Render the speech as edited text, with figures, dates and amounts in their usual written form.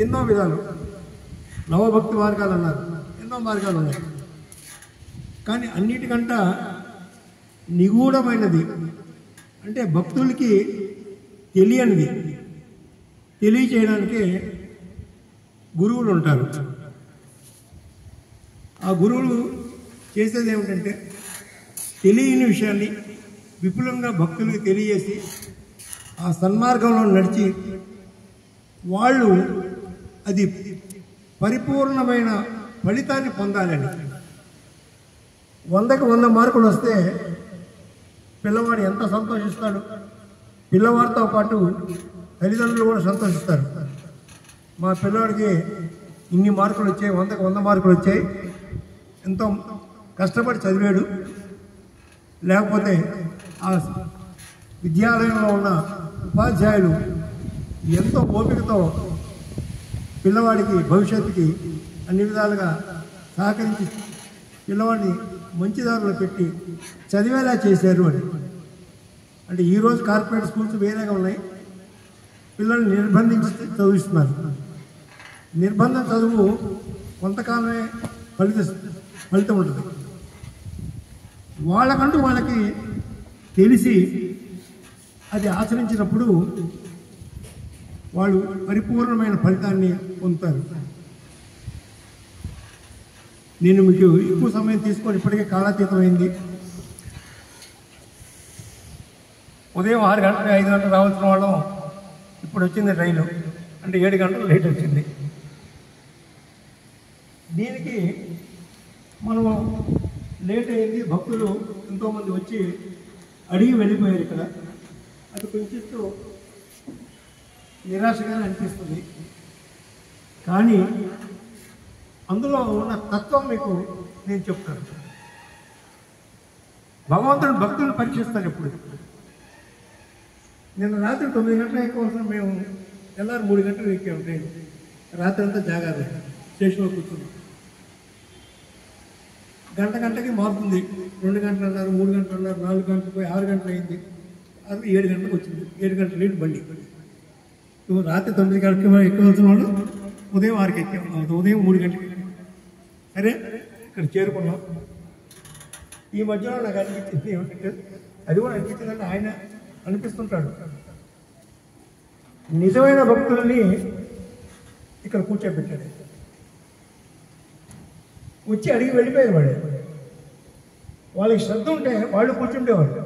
ఎన్నో విధాలు నవభక్తి మార్గాలు అన్నారు, ఎన్నో మార్గాలు ఉన్నాయి. కానీ అన్నిటికంట నిగూఢమైనది అంటే భక్తులకి తెలియనిది తెలియచేయడానికి గురువులు ఉంటారు. ఆ గురువులు చేసేది ఏమిటంటే తెలియని విషయాన్ని విపులంగా భక్తులకు తెలియజేసి ఆ సన్మార్గంలో నడిచి వాళ్ళు అది పరిపూర్ణమైన ఫలితాన్ని పొందాలని. 100కి 100 మార్కులు వస్తే పిల్లవాడు ఎంత సంతోషిస్తాడు, పిల్లవాడితో పాటు తల్లిదండ్రులు కూడా సంతోషిస్తారు. మా పిల్లవాడికి ఇన్ని మార్కులు వచ్చాయి, 100కి 100 మార్కులు వచ్చాయి, ఎంతో కష్టపడి చదివాడు. లేకపోతే ఆ విద్యాలయంలో ఉన్న ఉపాధ్యాయులు ఎంతో ఓపికతో పిల్లవాడికి భవిష్యత్తుకి అన్ని విధాలుగా సహకరించి పిల్లవాడిని మంచి దారిలో పెట్టి చదివేలా చేశారు అని. అంటే ఈరోజు కార్పొరేట్ స్కూల్స్ వేరేగా ఉన్నాయి, పిల్లల్ని నిర్బంధించి చదివిస్తున్నారు. నిర్బంధం చదువు కొంతకాలమే ఫలితం ఉంటుంది. వాళ్ళకంటూ వాళ్ళకి తెలిసి అది ఆచరించినప్పుడు వాళ్ళు పరిపూర్ణమైన ఫలితాన్ని పొందుతారు. నేను మీకు ఎక్కువ సమయం తీసుకొని ఇప్పటికే కాలాతీతమైంది. ఉదయం 6 గంటలు 5 గంటలు రావాల్సిన వాళ్ళం ఇప్పుడు వచ్చింది రైలు, అంటే 7 గంటలు లేట్ వచ్చింది. దీనికి మనం లేట్ అయింది, భక్తులు ఎంతోమంది వచ్చి అడిగి వెళ్ళిపోయారు. ఇక్కడ అది కొంచెం నిరాశగానే అనిపిస్తుంది. కానీ అందులో ఉన్న తత్వం మీకు నేను చెప్తాను. భగవంతుడు భక్తులను పరీక్షిస్తారు ఎప్పుడు. నిన్న రాత్రి 9 గంటలు ఎక్కవలసిన మేము తెల్లారి 3 గంటలు ఎక్కాము ట్రైన్. రాత్రి అంతా జాగాలి, స్టేషన్లో కూర్చున్నాం. గంటకి మారుతుంది. 2 గంటలు అన్నారు, 3 గంటలు అన్నారు, 4 గంటలు పోయి 6 గంటలు అయింది. అది 7 గంటలకు వచ్చింది. 7 గంటల లేట్ బండి. నువ్వు రాత్రి 9 గంటలకు ఎక్కవలసిన వాళ్ళు ఉదయం 6కి ఎక్కాము, ఉదయం 3 గంటలకి. సరే ఇక్కడ చేరుకున్నాం. ఈ మధ్యలో నాకు అనిపించింది ఏమిటంటే, అది కూడా అనిపించిందంటే ఆయన అనిపిస్తుంటాడు, నిజమైన భక్తులని ఇక్కడ కూర్చోబెట్టాడు. వచ్చి అడిగి వెళ్ళిపోయారు. వాళ్ళకి శ్రద్ధ ఉంటే వాళ్ళు కూర్చుండేవారు.